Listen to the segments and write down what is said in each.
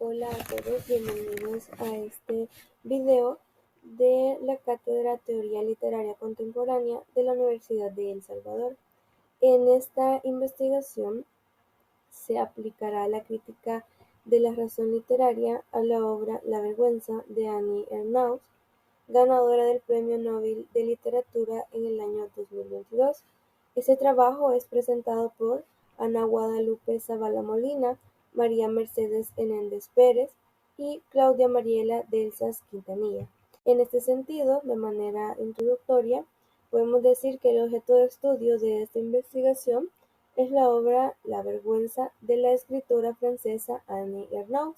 Hola a todos, bienvenidos a este video de la Cátedra Teoría Literaria Contemporánea de la Universidad de El Salvador. En esta investigación se aplicará la crítica de la razón literaria a la obra La vergüenza de Annie Ernaux, ganadora del Premio Nobel de Literatura en el año 2022. Este trabajo es presentado por Ana Guadalupe Zavala Molina, María Mercedes Hernández Pérez y Claudia Mariela Delsas Quintanilla. En este sentido, de manera introductoria, podemos decir que el objeto de estudio de esta investigación es la obra La vergüenza de la escritora francesa Annie Ernaux.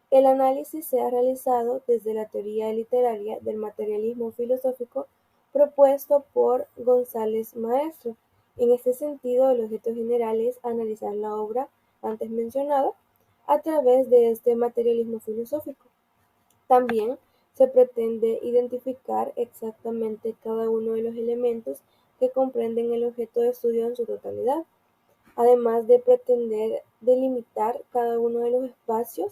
El análisis se ha realizado desde la teoría literaria del materialismo filosófico propuesto por González Maestro. En este sentido, el objeto general es analizar la obra antes mencionada a través de este materialismo filosófico. También se pretende identificar exactamente cada uno de los elementos que comprenden el objeto de estudio en su totalidad, además de pretender delimitar cada uno de los espacios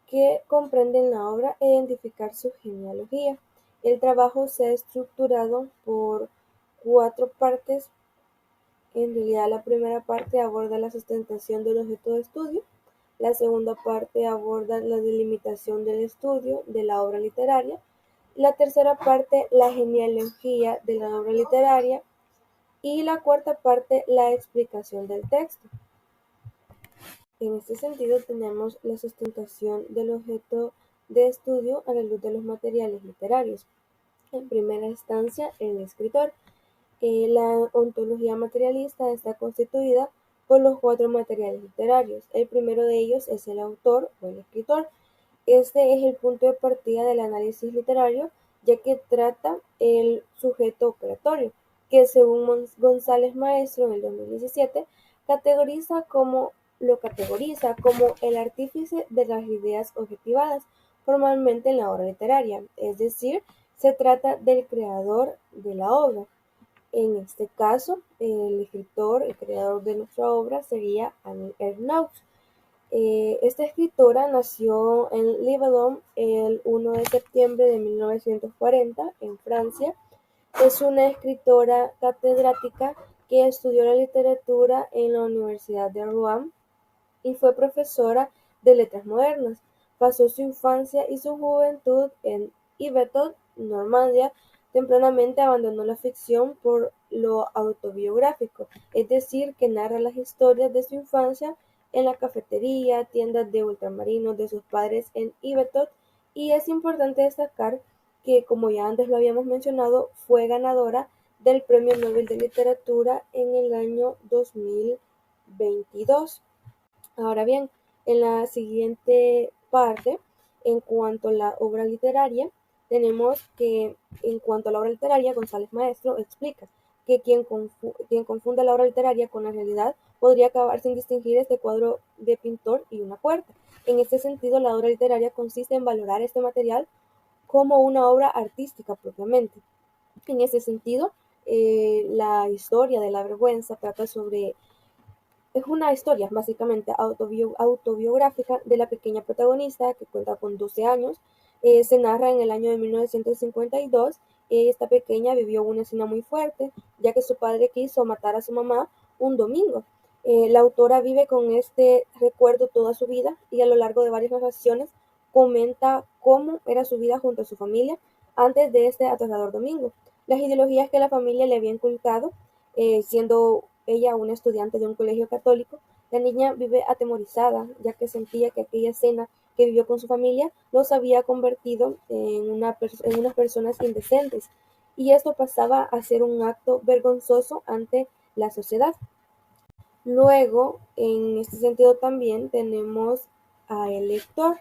que comprenden la obra e identificar su genealogía. El trabajo se ha estructurado por 4 partes. En realidad, la primera parte aborda la sustentación del objeto de estudio, la segunda parte aborda la delimitación del estudio de la obra literaria, la tercera parte la genealogía de la obra literaria y la cuarta parte la explicación del texto. En este sentido, tenemos la sustentación del objeto de estudio a la luz de los materiales literarios. En primera instancia, el escritor. La ontología materialista está constituida por los 4 materiales literarios. El primero de ellos es el autor o el escritor. Este es el punto de partida del análisis literario, ya que trata el sujeto operatorio, que según González Maestro en el 2017 lo categoriza como el artífice de las ideas objetivadas formalmente en la obra literaria, es decir, se trata del creador de la obra. En este caso, el escritor, el creador de nuestra obra sería Annie Ernaux. Esta escritora nació en Yverdon el 1 de septiembre de 1940 en Francia. Es una escritora catedrática que estudió la literatura en la Universidad de Rouen y fue profesora de letras modernas. Pasó su infancia y su juventud en Yvetot, Normandía. Tempranamente abandonó la ficción por lo autobiográfico, es decir, que narra las historias de su infancia en la cafetería, tiendas de ultramarinos de sus padres en Yvetot, y es importante destacar que, como ya antes lo habíamos mencionado, fue ganadora del Premio Nobel de Literatura en el año 2022. Ahora bien, en la siguiente parte, en cuanto a la obra literaria, tenemos que, en cuanto a la obra literaria, González Maestro explica que quien confunde la obra literaria con la realidad podría acabar sin distinguir este cuadro de pintor y una puerta. En este sentido, la obra literaria consiste en valorar este material como una obra artística propiamente. En ese sentido, la historia de la vergüenza trata sobre es una historia básicamente autobiográfica de la pequeña protagonista que cuenta con 12 años. Se narra en el año de 1952. Esta pequeña vivió una escena muy fuerte, ya que su padre quiso matar a su mamá un domingo. La autora vive con este recuerdo toda su vida y a lo largo de varias narraciones comenta cómo era su vida junto a su familia antes de este aterrador domingo. Las ideologías que la familia le había inculcado, siendo ella una estudiante de un colegio católico, la niña vive atemorizada, ya que sentía que aquella escena que vivió con su familia los había convertido en unas personas indecentes, y esto pasaba a ser un acto vergonzoso ante la sociedad. Luego, en este sentido también tenemos al lector.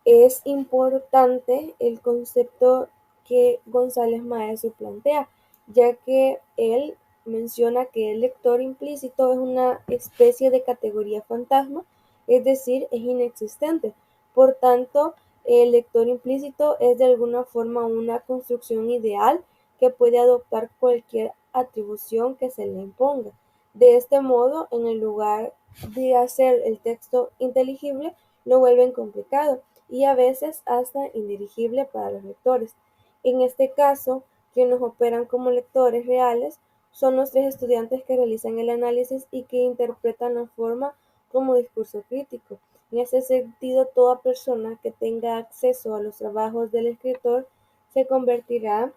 Es importante el concepto que González Maestro plantea, ya que él menciona que el lector implícito es una especie de categoría fantasma, es decir, es inexistente. Por tanto, el lector implícito es de alguna forma una construcción ideal que puede adoptar cualquier atribución que se le imponga. De este modo, en el lugar de hacer el texto inteligible lo vuelven complicado y a veces hasta indirigible para los lectores. En este caso, quienes operan como lectores reales son los tres estudiantes que realizan el análisis y que interpretan la forma como discurso crítico. En ese sentido, toda persona que tenga acceso a los trabajos del escritor se convertirá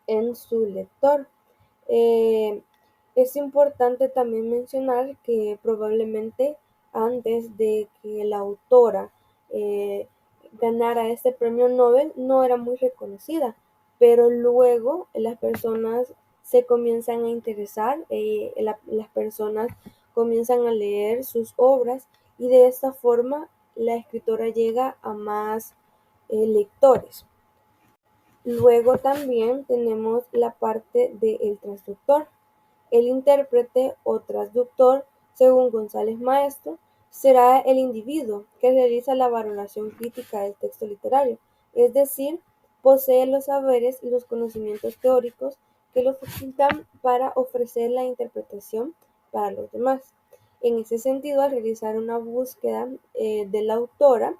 en su lector. Eh, es importante también mencionar que probablemente antes de que la autora eh, ganara este premio Nobel no era muy reconocida, pero luego las personas se comienzan a interesar, las personas comienzan a leer sus obras y de esta forma la escritora llega a más lectores. Luego también tenemos la parte del transductor. El intérprete o transductor, según González Maestro, será el individuo que realiza la valoración crítica del texto literario, es decir, posee los saberes y los conocimientos teóricos que lo facultan para ofrecer la interpretación para los demás. En ese sentido, al realizar una búsqueda de la autora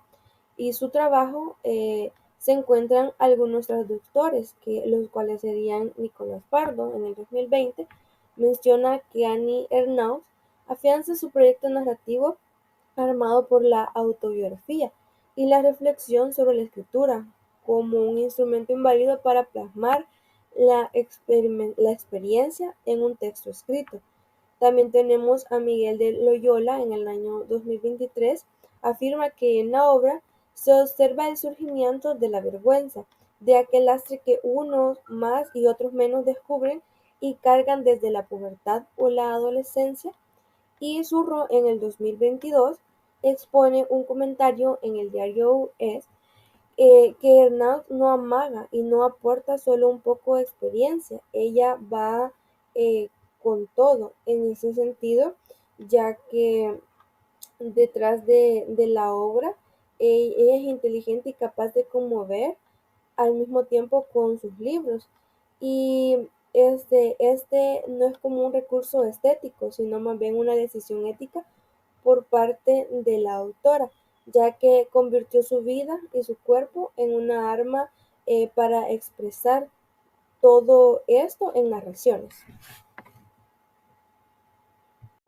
y su trabajo, se encuentran algunos traductores, los cuales serían Nicolás Pardo en el 2020, menciona que Annie Ernaux afianza su proyecto narrativo armado por la autobiografía y la reflexión sobre la escritura como un instrumento inválido para plasmar la experiencia en un texto escrito. También tenemos a Miguel de Loyola en el año 2023, afirma que en la obra se observa el surgimiento de la vergüenza, de aquel lastre que unos más y otros menos descubren y cargan desde la pubertad o la adolescencia, y Zurro en el 2022 expone un comentario en el diario US que Ernaux no amaga y no aporta solo un poco de experiencia, ella va con todo en ese sentido, ya que detrás de la obra ella es inteligente y capaz de conmover al mismo tiempo con sus libros. Y este no es como un recurso estético, sino más bien una decisión ética por parte de la autora, ya que convirtió su vida y su cuerpo en una arma para expresar todo esto en narraciones.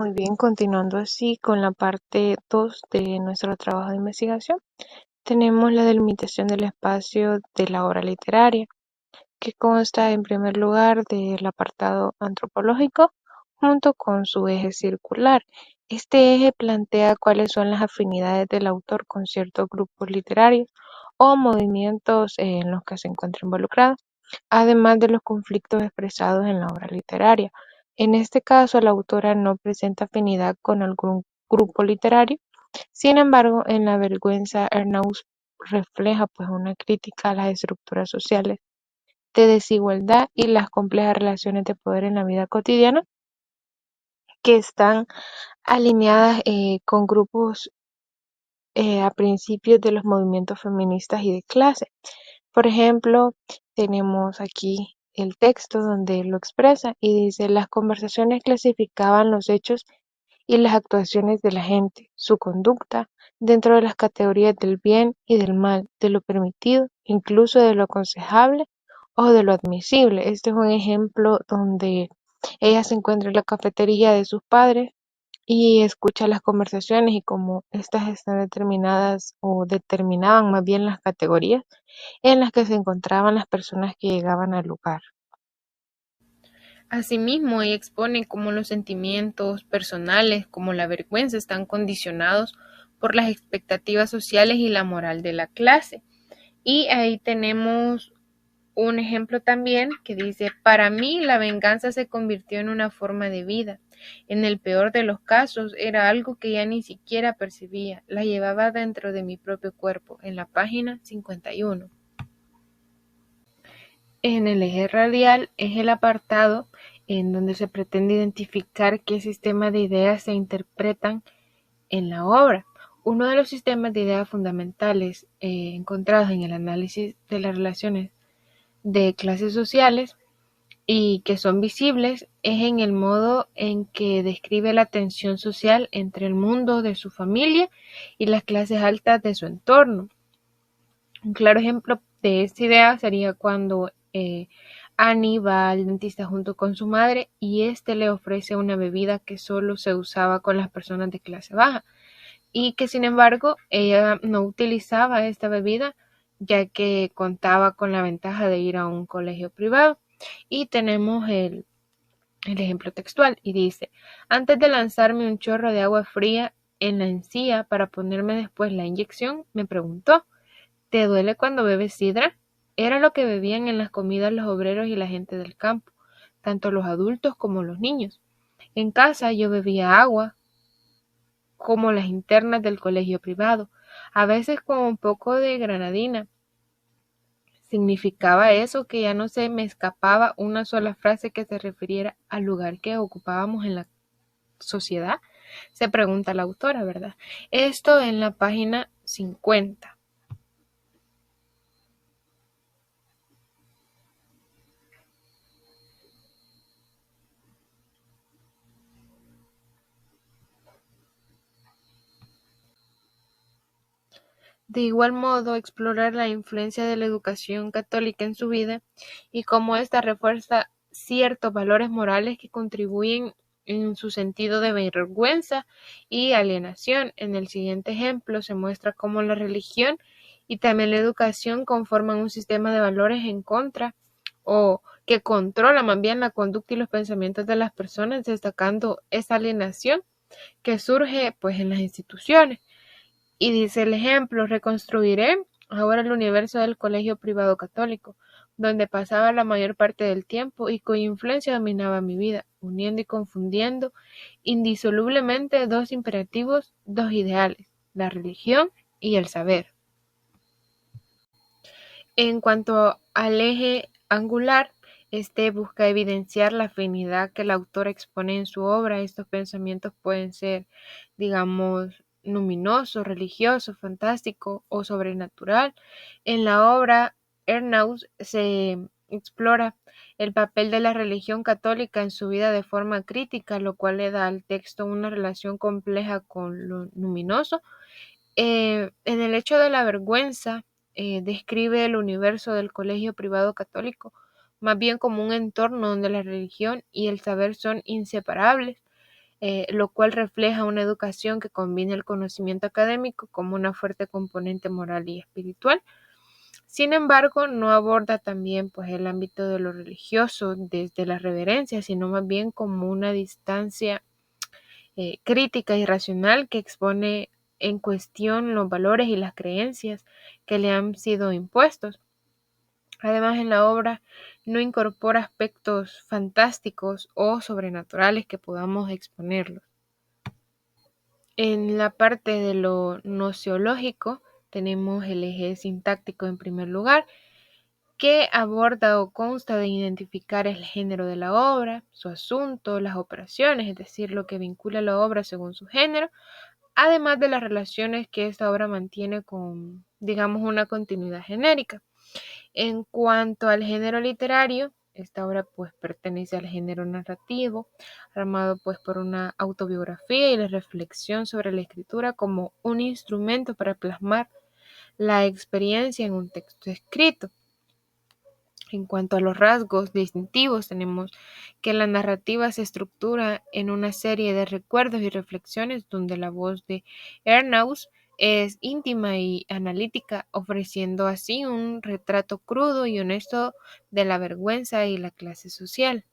Muy bien, continuando así con la parte 2 de nuestro trabajo de investigación, tenemos la delimitación del espacio de la obra literaria, que consta en primer lugar del apartado antropológico junto con su eje circular. Este eje plantea cuáles son las afinidades del autor con ciertos grupos literarios o movimientos en los que se encuentra involucrado, además de los conflictos expresados en la obra literaria. En este caso, la autora no presenta afinidad con algún grupo literario. Sin embargo, en La vergüenza, Ernaux refleja pues una crítica a las estructuras sociales de desigualdad y las complejas relaciones de poder en la vida cotidiana que están alineadas con grupos a principios de los movimientos feministas y de clase. Por ejemplo, tenemos aquí el texto donde lo expresa y dice: las conversaciones clasificaban los hechos y las actuaciones de la gente, su conducta, dentro de las categorías del bien y del mal, de lo permitido, incluso de lo aconsejable o de lo admisible. Este es un ejemplo donde ella se encuentra en la cafetería de sus padres y escucha las conversaciones y como estas están determinadas o determinaban más bien las categorías en las que se encontraban las personas que llegaban al lugar. Asimismo, ella expone cómo los sentimientos personales, como la vergüenza, están condicionados por las expectativas sociales y la moral de la clase. Y ahí tenemos un ejemplo también que dice: para mí la venganza se convirtió en una forma de vida. En el peor de los casos era algo que ya ni siquiera percibía, la llevaba dentro de mi propio cuerpo, en la página 51. En el eje radial es el apartado en donde se pretende identificar qué sistemas de ideas se interpretan en la obra. Uno de los sistemas de ideas fundamentales encontrados en el análisis de las relaciones de clases sociales y que son visibles es en el modo en que describe la tensión social entre el mundo de su familia y las clases altas de su entorno. Un claro ejemplo de esta idea sería cuando Annie va al dentista junto con su madre y éste le ofrece una bebida que solo se usaba con las personas de clase baja y que sin embargo ella no utilizaba esta bebida ya que contaba con la ventaja de ir a un colegio privado. Y tenemos el ejemplo textual y dice: antes de lanzarme un chorro de agua fría en la encía para ponerme después la inyección, me preguntó: ¿te duele cuando bebes sidra? Era lo que bebían en las comidas los obreros y la gente del campo, tanto los adultos como los niños. En casa yo bebía agua, como las internas del colegio privado, a veces con un poco de granadina. Significaba eso que ya no se me escapaba una sola frase que se refiriera al lugar que ocupábamos en la sociedad, se pregunta la autora, ¿verdad? Esto en la página 50. De igual modo, explorar la influencia de la educación católica en su vida y cómo ésta refuerza ciertos valores morales que contribuyen en su sentido de vergüenza y alienación. En el siguiente ejemplo se muestra cómo la religión y también la educación conforman un sistema de valores en contra o que controla más bien la conducta y los pensamientos de las personas, destacando esa alienación que surge pues en las instituciones. Y dice el ejemplo: reconstruiré ahora el universo del colegio privado católico, donde pasaba la mayor parte del tiempo y cuya influencia dominaba mi vida, uniendo y confundiendo indisolublemente dos imperativos, dos ideales, la religión y el saber. En cuanto al eje angular, este busca evidenciar la afinidad que el autor expone en su obra. Estos pensamientos pueden ser, digamos, luminoso, religioso, fantástico o sobrenatural. En la obra, Ernaux se explora el papel de la religión católica en su vida de forma crítica, lo cual le da al texto una relación compleja con lo luminoso. En el hecho de la vergüenza, describe el universo del colegio privado católico más bien como un entorno donde la religión y el saber son inseparables, lo cual refleja una educación que combina el conocimiento académico como una fuerte componente moral y espiritual. Sin embargo, no aborda también pues, el ámbito de lo religioso desde la reverencia, sino más bien como una distancia crítica y racional que expone en cuestión los valores y las creencias que le han sido impuestos. Además, en la obra no incorpora aspectos fantásticos o sobrenaturales que podamos exponerlos. En la parte de lo nociológico tenemos el eje sintáctico en primer lugar, que aborda o consta de identificar el género de la obra, su asunto, las operaciones, es decir, lo que vincula la obra según su género, además de las relaciones que esta obra mantiene con, digamos, una continuidad genérica. En cuanto al género literario, esta obra pues pertenece al género narrativo, armado pues por una autobiografía y la reflexión sobre la escritura como un instrumento para plasmar la experiencia en un texto escrito. En cuanto a los rasgos distintivos, tenemos que la narrativa se estructura en una serie de recuerdos y reflexiones donde la voz de Ernaux es íntima y analítica, ofreciendo así un retrato crudo y honesto de la vergüenza y la clase social.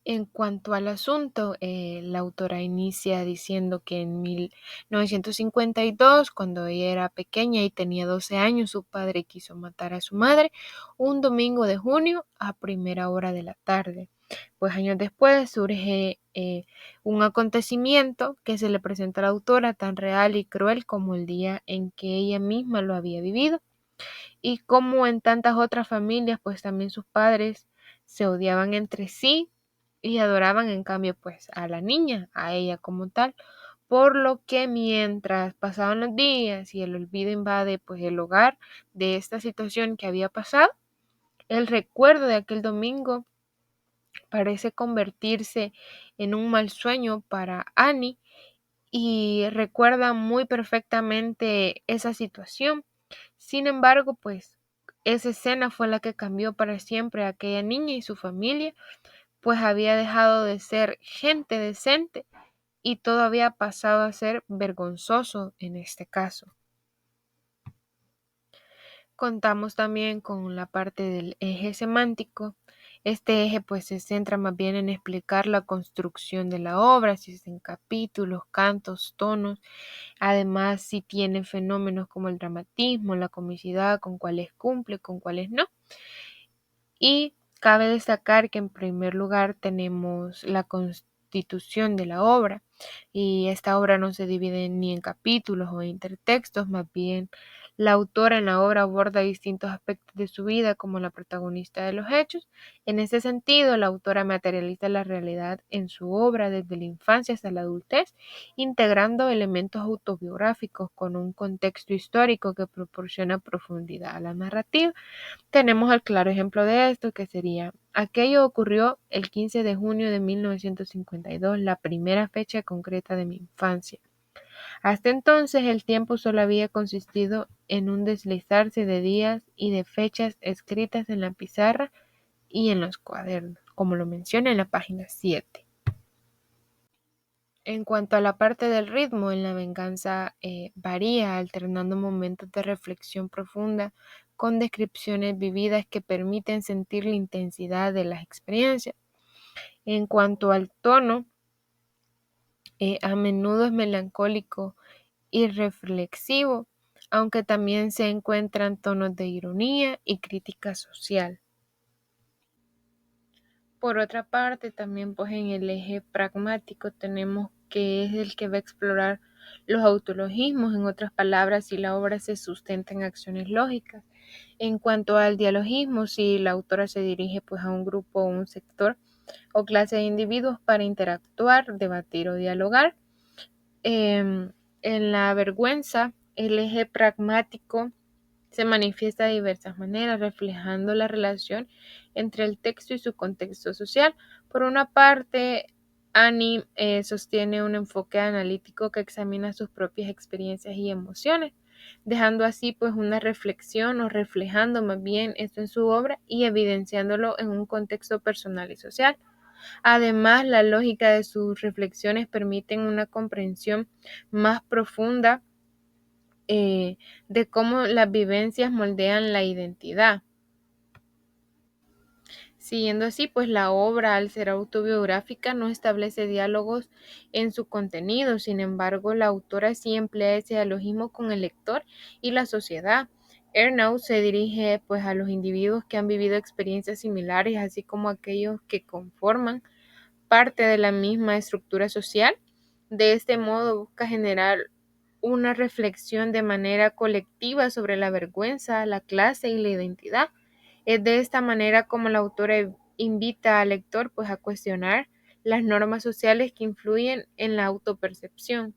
En cuanto al asunto, la autora inicia diciendo que en 1952, cuando ella era pequeña y tenía 12 años, su padre quiso matar a su madre un domingo de junio a primera hora de la tarde. Pues años después surge un acontecimiento que se le presenta a la autora tan real y cruel como el día en que ella misma lo había vivido. Y como en tantas otras familias, pues también sus padres se odiaban entre sí y adoraban en cambio pues a la niña, a ella como tal, por lo que mientras pasaban los días y el olvido invade pues el hogar de esta situación que había pasado, El recuerdo de aquel domingo parece convertirse en un mal sueño para Annie y recuerda muy perfectamente esa situación. Sin embargo, pues esa escena fue la que cambió para siempre a aquella niña y su familia, pues había dejado de ser gente decente y todo había pasado a ser vergonzoso en este caso. Contamos también con la parte del eje semántico. Este eje pues se centra más bien en explicar la construcción de la obra, si es en capítulos, cantos, tonos. Además, si tiene fenómenos como el dramatismo, la comicidad, con cuáles cumple, con cuáles no. Y cabe destacar que en primer lugar tenemos la constitución de la obra, y esta obra no se divide ni en capítulos o intertextos, más bien la autora en la obra aborda distintos aspectos de su vida como la protagonista de los hechos. En ese sentido, la autora materializa la realidad en su obra desde la infancia hasta la adultez, integrando elementos autobiográficos con un contexto histórico que proporciona profundidad a la narrativa. Tenemos el claro ejemplo de esto, que sería: aquello ocurrió el 15 de junio de 1952, la primera fecha concreta de mi infancia. Hasta entonces el tiempo solo había consistido en un deslizarse de días y de fechas escritas en la pizarra y en los cuadernos, como lo menciona en la página 7. En cuanto a la parte del ritmo, en La venganza varía, alternando momentos de reflexión profunda con descripciones vividas que permiten sentir la intensidad de las experiencias. En cuanto al tono, a menudo es melancólico y reflexivo, aunque también se encuentran tonos de ironía y crítica social. Por otra parte, también pues en el eje pragmático tenemos que es el que va a explorar los autologismos, en otras palabras, si la obra se sustenta en acciones lógicas. En cuanto al dialogismo, si la autora se dirige pues a un grupo o un sector o clase de individuos para interactuar, debatir o dialogar. En la vergüenza, el eje pragmático se manifiesta de diversas maneras, reflejando la relación entre el texto y su contexto social. Por una parte, Annie sostiene un enfoque analítico que examina sus propias experiencias y emociones, dejando así pues una reflexión o reflejando más bien esto en su obra y evidenciándolo en un contexto personal y social. Además, la lógica de sus reflexiones permiten una comprensión más profunda de cómo las vivencias moldean la identidad. Siguiendo así, pues la obra, al ser autobiográfica, no establece diálogos en su contenido. Sin embargo, la autora sí emplea ese dialogismo con el lector y la sociedad. Ernaux se dirige pues a los individuos que han vivido experiencias similares, así como a aquellos que conforman parte de la misma estructura social. De este modo busca generar una reflexión de manera colectiva sobre la vergüenza, la clase y la identidad. Es de esta manera como la autora invita al lector pues a cuestionar las normas sociales que influyen en la autopercepción.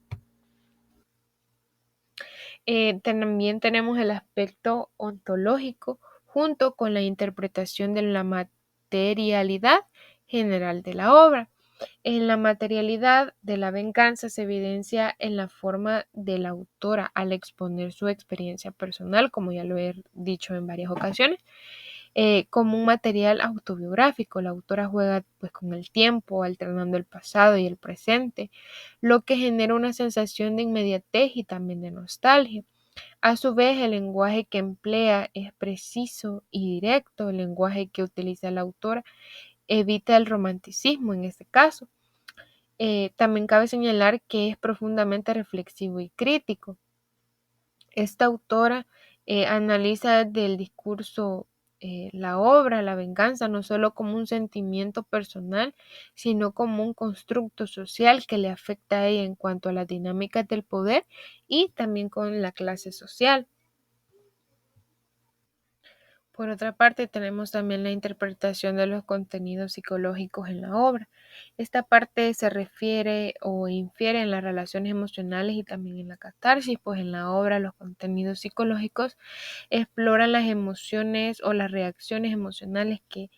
También tenemos el aspecto ontológico junto con la interpretación de la materialidad general de la obra. En la materialidad de La venganza se evidencia en la forma de la autora al exponer su experiencia personal, como ya lo he dicho en varias ocasiones, como un material autobiográfico. La autora juega pues con el tiempo, alternando el pasado y el presente, lo que genera una sensación de inmediatez y también de nostalgia. A su vez, el lenguaje que emplea es preciso y directo. El lenguaje que utiliza la autora evita el romanticismo en este caso. También cabe señalar que es profundamente reflexivo y crítico. Esta autora analiza desde el discurso la obra, la venganza, no solo como un sentimiento personal, sino como un constructo social que le afecta a ella en cuanto a las dinámicas del poder y también con la clase social. Por otra parte, tenemos también la interpretación de los contenidos psicológicos en la obra. Esta parte se refiere o infiere en las relaciones emocionales y también en la catarsis, pues en la obra los contenidos psicológicos exploran las emociones o las reacciones emocionales que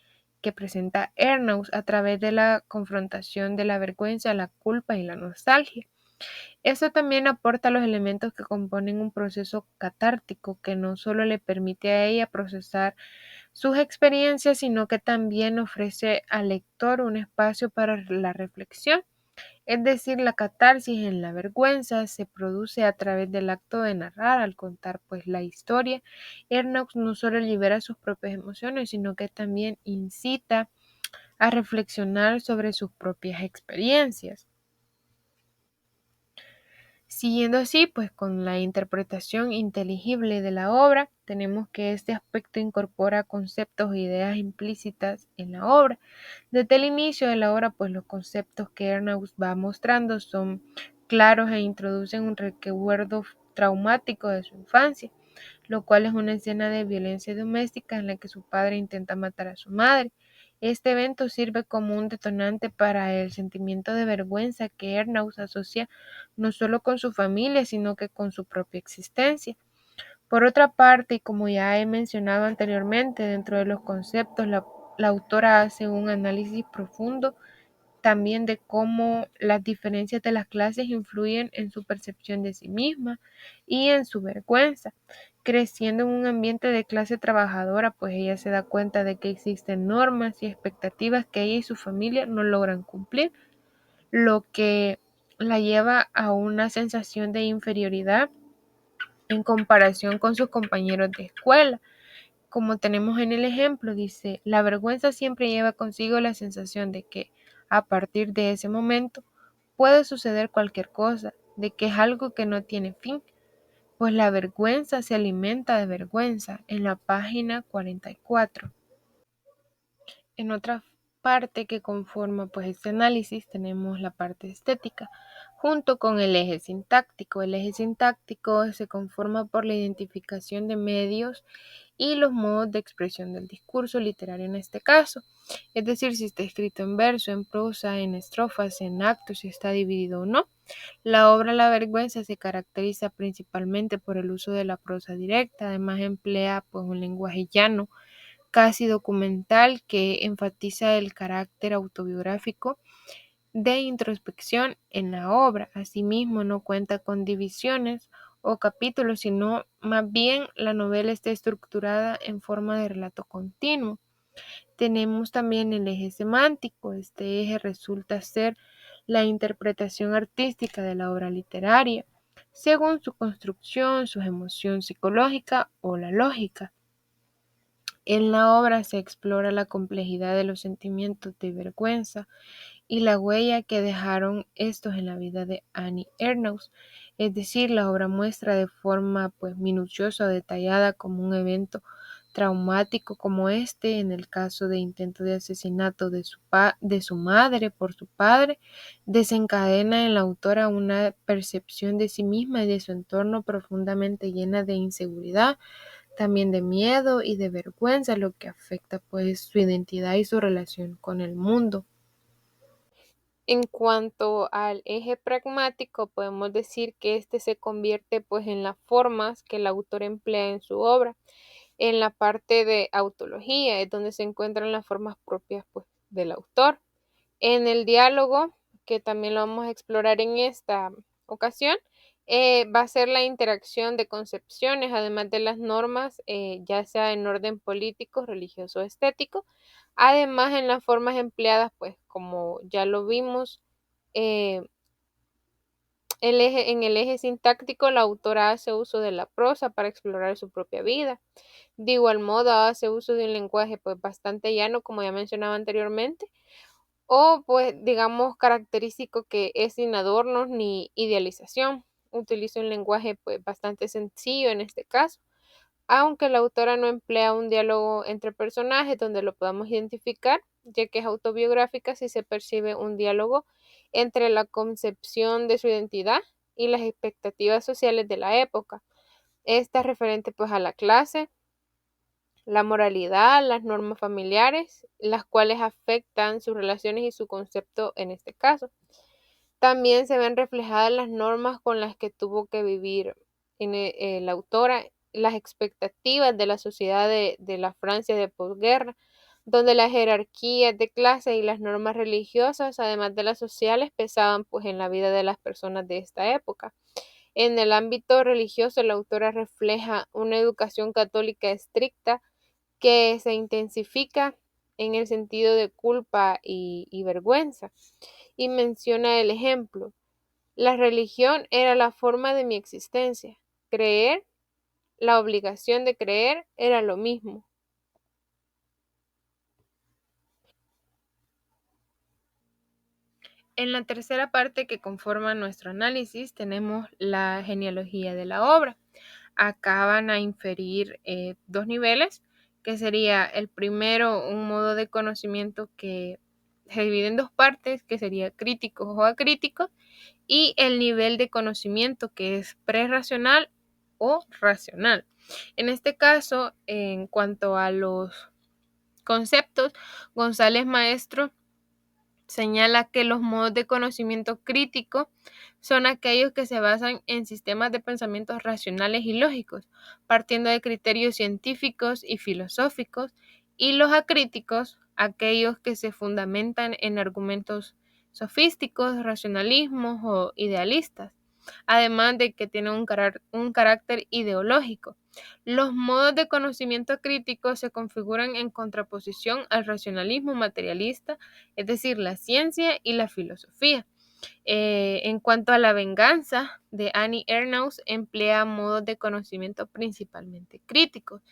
presenta Ernaux a través de la confrontación de la vergüenza, la culpa y la nostalgia. Esto también aporta los elementos que componen un proceso catártico que no solo le permite a ella procesar sus experiencias, sino que también ofrece al lector un espacio para la reflexión. Es decir, la catarsis en la vergüenza se produce a través del acto de narrar. Al contar pues la historia, Ernaux no solo libera sus propias emociones, sino que también incita a reflexionar sobre sus propias experiencias. Siguiendo así, pues con la interpretación inteligible de la obra, tenemos que este aspecto incorpora conceptos e ideas implícitas en la obra. Desde el inicio de la obra, pues los conceptos que Ernaux va mostrando son claros e introducen un recuerdo traumático de su infancia, lo cual es una escena de violencia doméstica en la que su padre intenta matar a su madre. Este evento sirve como un detonante para el sentimiento de vergüenza que Ernaux asocia no solo con su familia, sino que con su propia existencia. Por otra parte, y como ya he mencionado anteriormente, dentro de los conceptos, la autora hace un análisis profundo también de cómo las diferencias de las clases influyen en su percepción de sí misma y en su vergüenza. Creciendo en un ambiente de clase trabajadora, pues ella se da cuenta de que existen normas y expectativas que ella y su familia no logran cumplir, lo que la lleva a una sensación de inferioridad en comparación con sus compañeros de escuela. Como tenemos en el ejemplo, dice, la vergüenza siempre lleva consigo la sensación de que a partir de ese momento puede suceder cualquier cosa, de que es algo que no tiene fin, pues la vergüenza se alimenta de vergüenza en la página 44. En otra parte que conforma pues este análisis tenemos la parte estética junto con el eje sintáctico. El eje sintáctico se conforma por la identificación de medios y los modos de expresión del discurso literario en este caso. Es decir, si está escrito en verso, en prosa, en estrofas, en actos, si está dividido o no. La obra La vergüenza se caracteriza principalmente por el uso de la prosa directa, además emplea pues un lenguaje llano, casi documental, que enfatiza el carácter autobiográfico de introspección en la obra. Asimismo, no cuenta con divisiones o capítulos, sino más bien la novela está estructurada en forma de relato continuo. Tenemos también el eje semántico. Este eje resulta ser la interpretación artística de la obra literaria, según su construcción, su emoción psicológica o la lógica. En la obra se explora la complejidad de los sentimientos de vergüenza y la huella que dejaron estos en la vida de Annie Ernaux. Es decir, la obra muestra de forma pues minuciosa o detallada como un evento traumático como este, en el caso de intento de asesinato de su madre por su padre, desencadena en la autora una percepción de sí misma y de su entorno profundamente llena de inseguridad, también de miedo y de vergüenza, lo que afecta pues su identidad y su relación con el mundo. En cuanto al eje pragmático, podemos decir que este se convierte pues en las formas que el autor emplea en su obra. En la parte de autología es donde se encuentran las formas propias pues del autor. En el diálogo, que también lo vamos a explorar en esta ocasión, va a ser la interacción de concepciones, además de las normas, ya sea en orden político, religioso o estético. Además, en las formas empleadas, pues como ya lo vimos, eh, en el eje sintáctico, la autora hace uso de la prosa para explorar su propia vida. De igual modo, hace uso de un lenguaje pues bastante llano, como ya mencionaba anteriormente, o pues digamos característico que es sin adornos ni idealización. Utiliza un lenguaje pues bastante sencillo en este caso, aunque la autora no emplea un diálogo entre personajes donde lo podamos identificar, ya que es autobiográfica, si se percibe un diálogo entre la concepción de su identidad y las expectativas sociales de la época. Esta es referente pues a la clase, la moralidad, las normas familiares, las cuales afectan sus relaciones y su concepto en este caso. También se ven reflejadas las normas con las que tuvo que vivir la autora, las expectativas de la sociedad de la Francia de posguerra, donde las jerarquías de clase y las normas religiosas, además de las sociales, pesaban pues en la vida de las personas de esta época. En el ámbito religioso, la autora refleja una educación católica estricta que se intensifica en el sentido de culpa y vergüenza, y menciona el ejemplo. La religión era la forma de mi existencia. Creer, la obligación de creer, era lo mismo. En la tercera parte que conforma nuestro análisis tenemos la genealogía de la obra. Acá van a inferir dos niveles, que sería el primero, un modo de conocimiento que se divide en dos partes, que sería críticos o acríticos, y el nivel de conocimiento que es prerracional o racional. En este caso, en cuanto a los conceptos, González Maestro señala que los modos de conocimiento crítico son aquellos que se basan en sistemas de pensamientos racionales y lógicos, partiendo de criterios científicos y filosóficos, y los acríticos, aquellos que se fundamentan en argumentos sofísticos, racionalismos o idealistas, además de que tienen un carácter ideológico. Los modos de conocimiento crítico se configuran en contraposición al racionalismo materialista, es decir, la ciencia y la filosofía. En cuanto a la venganza, de Annie Ernaux emplea modos de conocimiento principalmente críticos,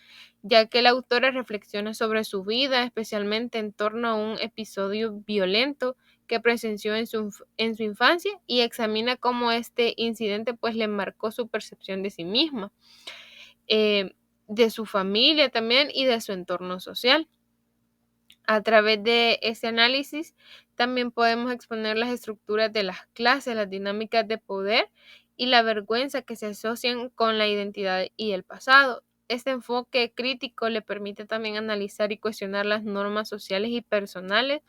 ya que la autora reflexiona sobre su vida, especialmente en torno a un episodio violento que presenció en su infancia, y examina cómo este incidente pues le marcó su percepción de sí misma, de su familia también y de su entorno social. A través de ese análisis también podemos exponer las estructuras de las clases, las dinámicas de poder y la vergüenza que se asocian con la identidad y el pasado. Este enfoque crítico le permite también analizar y cuestionar las normas sociales y personales,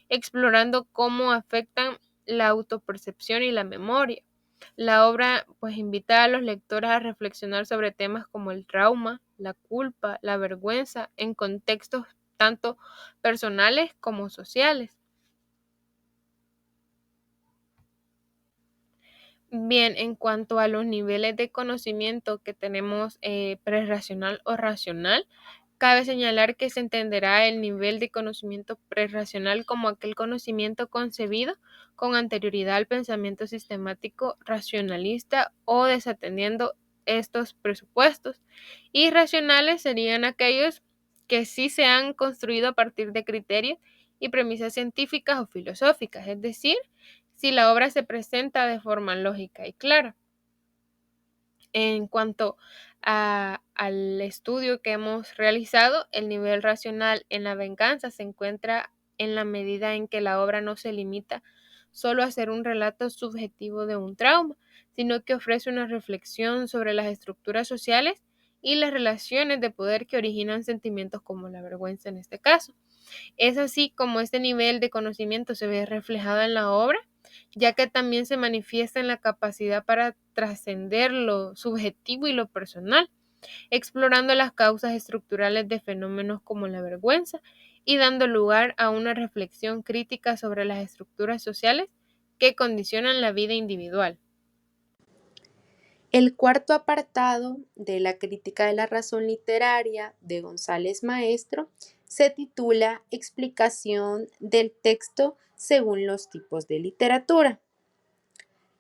explorando cómo afectan la autopercepción y la memoria. La obra pues invita a los lectores a reflexionar sobre temas como el trauma, la culpa, la vergüenza en contextos tanto personales como sociales. Bien, en cuanto a los niveles de conocimiento que tenemos prerracional o racional, cabe señalar que se entenderá el nivel de conocimiento prerracional como aquel conocimiento concebido con anterioridad al pensamiento sistemático racionalista o desatendiendo estos presupuestos. Y racionales serían aquellos que sí se han construido a partir de criterios y premisas científicas o filosóficas, es decir, si la obra se presenta de forma lógica y clara. En cuanto al estudio que hemos realizado, el nivel racional en la venganza se encuentra en la medida en que la obra no se limita solo a ser un relato subjetivo de un trauma, sino que ofrece una reflexión sobre las estructuras sociales y las relaciones de poder que originan sentimientos como la vergüenza en este caso. Es así como este nivel de conocimiento se ve reflejado en la obra, ya que también se manifiesta en la capacidad para trascender lo subjetivo y lo personal, explorando las causas estructurales de fenómenos como la vergüenza y dando lugar a una reflexión crítica sobre las estructuras sociales que condicionan la vida individual. El cuarto apartado de la crítica de la razón literaria de González Maestro se titula Explicación del texto según los tipos de literatura.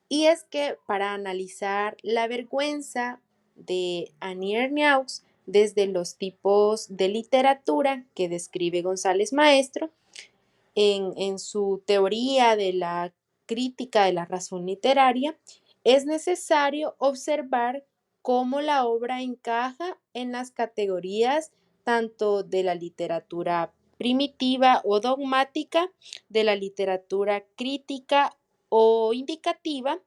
Y es que para analizar la vergüenza de Annie Ernaux desde los tipos de literatura que describe González Maestro, en su teoría de la crítica de la razón literaria, es necesario observar cómo la obra encaja en las categorías tanto de la literatura primitiva o dogmática, de la literatura crítica o indicativa,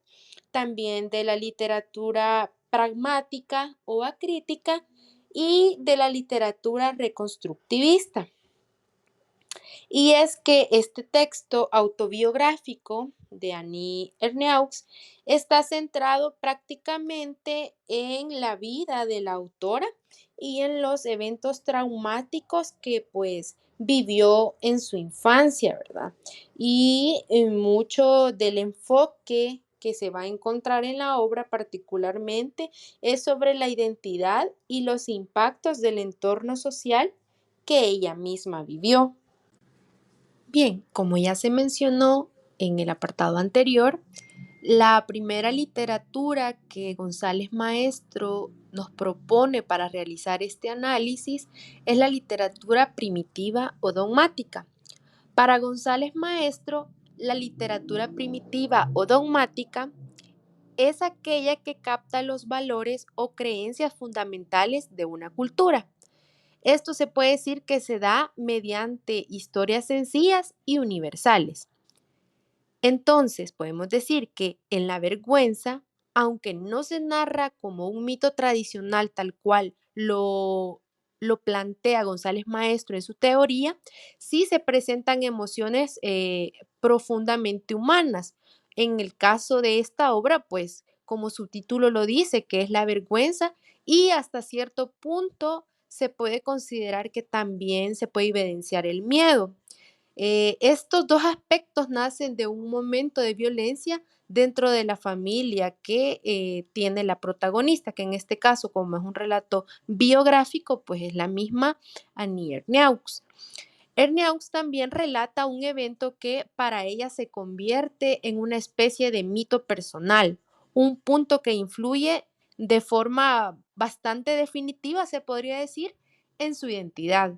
también de la literatura pragmática o acrítica y de la literatura reconstructivista. Y es que este texto autobiográfico de Annie Ernaux está centrado prácticamente en la vida de la autora y en los eventos traumáticos que pues vivió en su infancia, ¿verdad? Y mucho del enfoque que se va a encontrar en la obra particularmente es sobre la identidad y los impactos del entorno social que ella misma vivió. Bien, como ya se mencionó en el apartado anterior, la primera literatura que González Maestro nos propone para realizar este análisis es la literatura primitiva o dogmática. Para González Maestro, la literatura primitiva o dogmática es aquella que capta los valores o creencias fundamentales de una cultura. Esto se puede decir que se da mediante historias sencillas y universales. Entonces, podemos decir que en la vergüenza, aunque no se narra como un mito tradicional tal cual lo plantea González Maestro en su teoría, sí se presentan emociones profundamente humanas. En el caso de esta obra, pues como su título lo dice, que es la vergüenza, y hasta cierto punto se puede considerar que también se puede evidenciar el miedo. Estos dos aspectos nacen de un momento de violencia dentro de la familia que tiene la protagonista, que en este caso, como es un relato biográfico, pues es la misma Annie Ernaux. Ernaux también relata un evento que para ella se convierte en una especie de mito personal, un punto que influye de forma bastante definitiva, se podría decir, en su identidad.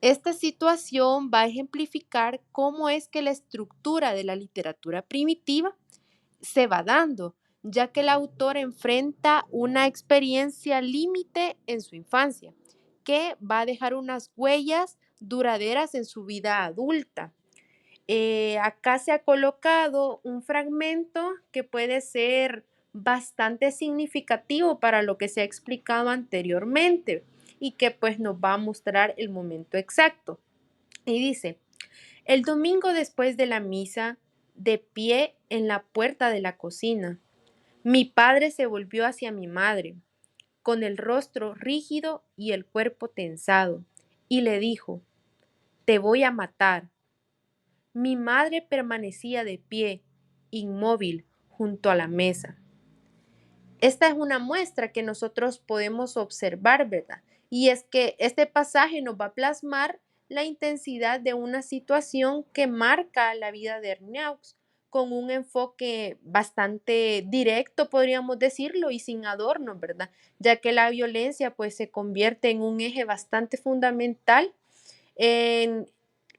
Esta situación va a ejemplificar cómo es que la estructura de la literatura primitiva se va dando, ya que el autor enfrenta una experiencia límite en su infancia, que va a dejar unas huellas duraderas en su vida adulta. Acá se ha colocado un fragmento que puede ser bastante significativo para lo que se ha explicado anteriormente y que pues nos va a mostrar el momento exacto. Y dice, el domingo después de la misa, de pie en la puerta de la cocina, mi padre se volvió hacia mi madre, con el rostro rígido y el cuerpo tensado, y le dijo, te voy a matar. Mi madre permanecía de pie, inmóvil, junto a la mesa. Esta es una muestra que nosotros podemos observar, ¿verdad? Y es que este pasaje nos va a plasmar la intensidad de una situación que marca la vida de Ernaux, con un enfoque bastante directo, podríamos decirlo, y sin adornos, ¿verdad? Ya que la violencia pues se convierte en un eje bastante fundamental en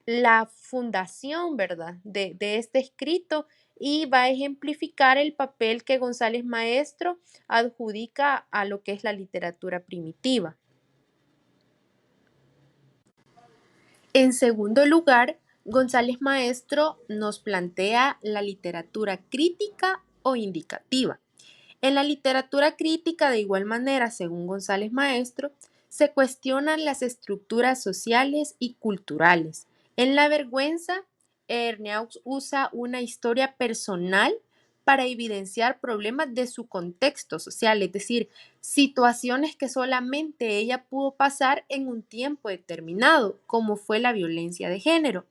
la fundación, ¿verdad? De este escrito y va a ejemplificar el papel que González Maestro adjudica a lo que es la literatura primitiva. En segundo lugar, González Maestro nos plantea la literatura crítica o indicativa. En la literatura crítica, de igual manera, según González Maestro, se cuestionan las estructuras sociales y culturales. En la vergüenza, Ernaux usa una historia personal para evidenciar problemas de su contexto social, es decir, situaciones que solamente ella pudo pasar en un tiempo determinado, como fue la violencia de género,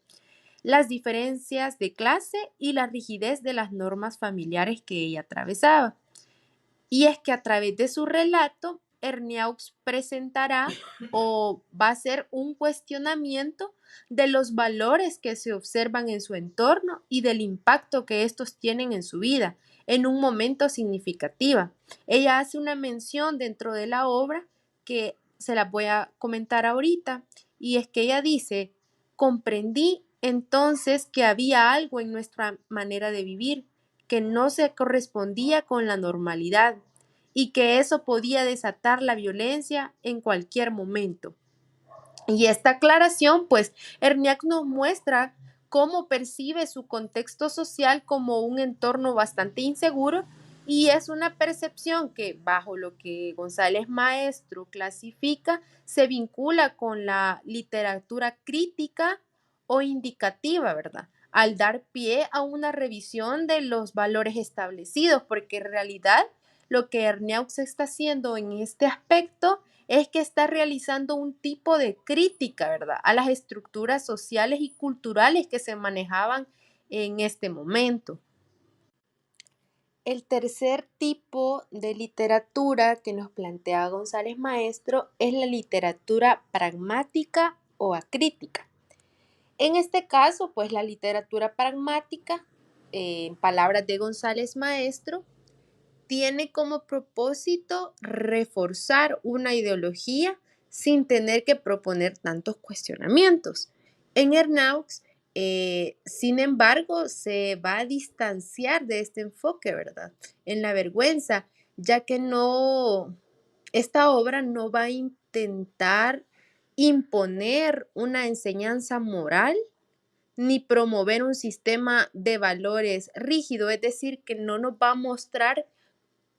las diferencias de clase y la rigidez de las normas familiares que ella atravesaba. Y es que a través de su relato, Ernaux presentará o va a hacer un cuestionamiento de los valores que se observan en su entorno y del impacto que estos tienen en su vida en un momento significativo. Ella hace una mención dentro de la obra que se la voy a comentar ahorita, y es que ella dice, comprendí entonces que había algo en nuestra manera de vivir que no se correspondía con la normalidad y que eso podía desatar la violencia en cualquier momento. Y esta aclaración, pues, Ernaux nos muestra cómo percibe su contexto social como un entorno bastante inseguro Y es una percepción que, bajo lo que González Maestro clasifica, se vincula con la literatura crítica o indicativa, ¿verdad? Al dar pie a una revisión de los valores establecidos, porque en realidad lo que Ernaux está haciendo en este aspecto es que está realizando un tipo de crítica, ¿verdad?, a las estructuras sociales y culturales que se manejaban en este momento. El tercer tipo de literatura que nos plantea González Maestro es la literatura pragmática o acrítica. En este caso, pues la literatura pragmática, en palabras de González Maestro, tiene como propósito reforzar una ideología sin tener que proponer tantos cuestionamientos. En Ernaux, sin embargo, se va a distanciar de este enfoque, ¿verdad? En la vergüenza, ya que esta obra no va a intentar imponer una enseñanza moral ni promover un sistema de valores rígido, es decir, que no nos va a mostrar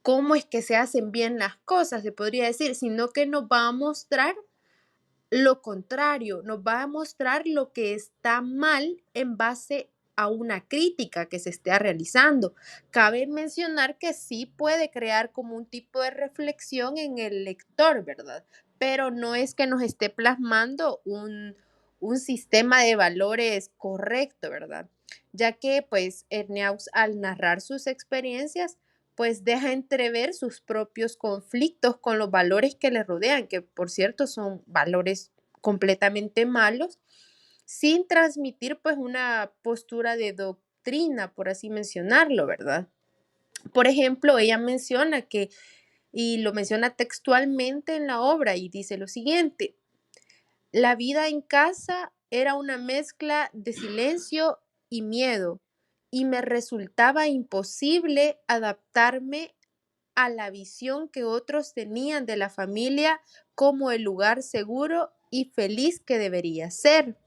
cómo es que se hacen bien las cosas, se podría decir, sino que nos va a mostrar lo contrario, nos va a mostrar lo que está mal en base a una crítica que se esté realizando. Cabe mencionar que sí puede crear como un tipo de reflexión en el lector, ¿verdad? Pero no es que nos esté plasmando un sistema de valores correcto, ¿verdad? Ya que pues Ernaux al narrar sus experiencias pues deja entrever sus propios conflictos con los valores que le rodean, que por cierto son valores completamente malos, sin transmitir pues una postura de doctrina, por así mencionarlo, ¿verdad? Por ejemplo, ella menciona que, y lo menciona textualmente en la obra, y dice lo siguiente: la vida en casa era una mezcla de silencio y miedo, y me resultaba imposible adaptarme a la visión que otros tenían de la familia como el lugar seguro y feliz que debería ser.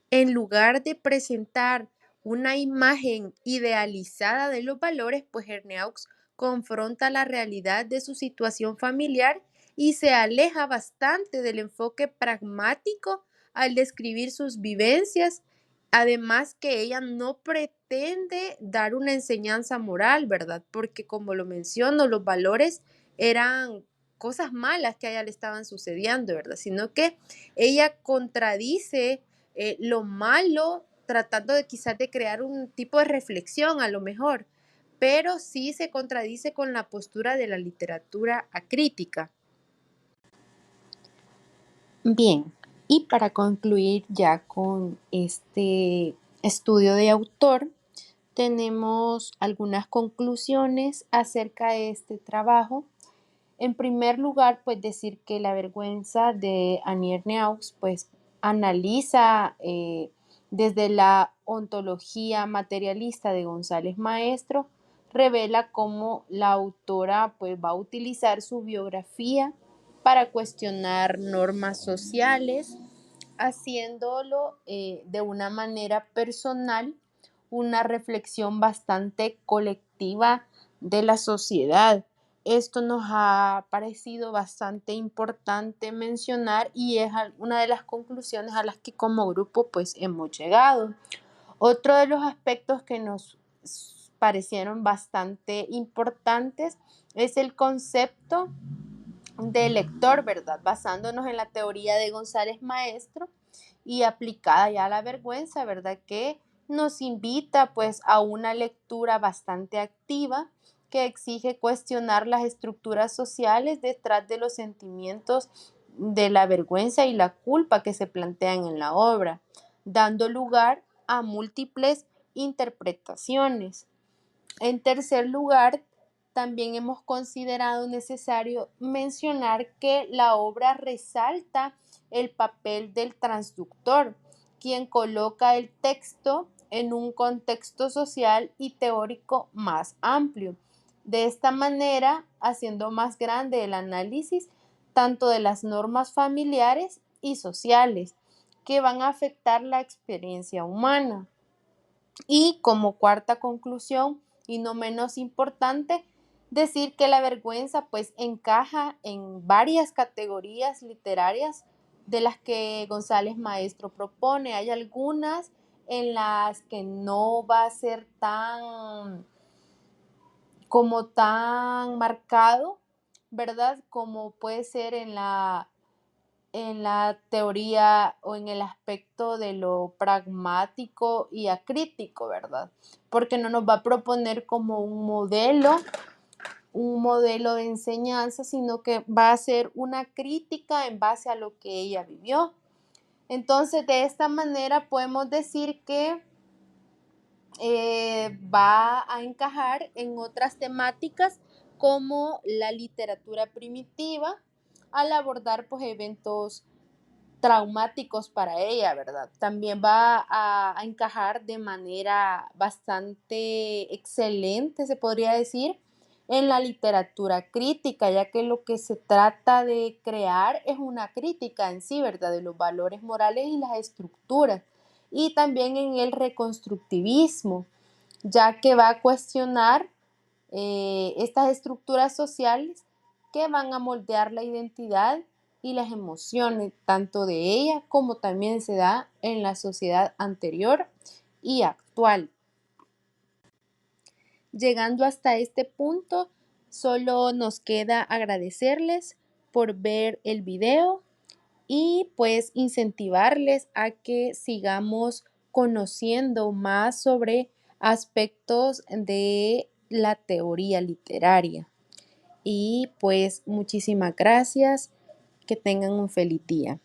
En lugar de presentar una imagen idealizada de los valores, pues Ernaux confronta la realidad de su situación familiar y se aleja bastante del enfoque pragmático al describir sus vivencias. Además que ella no pretende dar una enseñanza moral, ¿verdad? Porque como lo menciono, los valores eran cosas malas que a ella le estaban sucediendo, ¿verdad? Sino que ella contradice lo malo, tratando de quizás de crear un tipo de reflexión a lo mejor, pero sí se contradice con la postura de la literatura acrítica. Bien, y para concluir ya con este estudio de autor, tenemos algunas conclusiones acerca de este trabajo. En primer lugar, pues decir que la vergüenza de Annie Ernaux pues analiza desde la ontología materialista de González Maestro, revela cómo la autora pues va a utilizar su biografía para cuestionar normas sociales, haciéndolo de una manera personal, una reflexión bastante colectiva de la sociedad. Esto nos ha parecido bastante importante mencionar y es una de las conclusiones a las que como grupo pues hemos llegado. Otro de los aspectos que nos parecieron bastante importantes es el concepto de lector, ¿verdad? Basándonos en la teoría de González Maestro y aplicada ya a la vergüenza, ¿verdad? Que nos invita pues a una lectura bastante activa que exige cuestionar las estructuras sociales detrás de los sentimientos de la vergüenza y la culpa que se plantean en la obra, dando lugar a múltiples interpretaciones. En tercer lugar, también hemos considerado necesario mencionar que la obra resalta el papel del transductor, quien coloca el texto en un contexto social y teórico más amplio. De esta manera, haciendo más grande el análisis tanto de las normas familiares y sociales que van a afectar la experiencia humana. Y como cuarta conclusión, Y no menos importante, decir que la vergüenza pues encaja en varias categorías literarias de las que González Maestro propone. Hay algunas en las que no va a ser tan marcado, ¿verdad? Como puede ser en la teoría o en el aspecto de lo pragmático y acrítico, ¿verdad? Porque no nos va a proponer como un modelo de enseñanza, sino que va a ser una crítica en base a lo que ella vivió. Entonces, de esta manera podemos decir que va a encajar en otras temáticas como la literatura primitiva al abordar pues eventos traumáticos para ella, ¿verdad? También va a encajar de manera bastante excelente, se podría decir, en la literatura crítica, ya que lo que se trata de crear es una crítica en sí, ¿verdad? De los valores morales y las estructuras. Y también en el reconstructivismo, ya que va a cuestionar estas estructuras sociales que van a moldear la identidad y las emociones, tanto de ella como también se da en la sociedad anterior y actual. Llegando hasta este punto, solo nos queda agradecerles por ver el video y pues incentivarles a que sigamos conociendo más sobre aspectos de la teoría literaria. Y pues muchísimas gracias, que tengan un feliz día.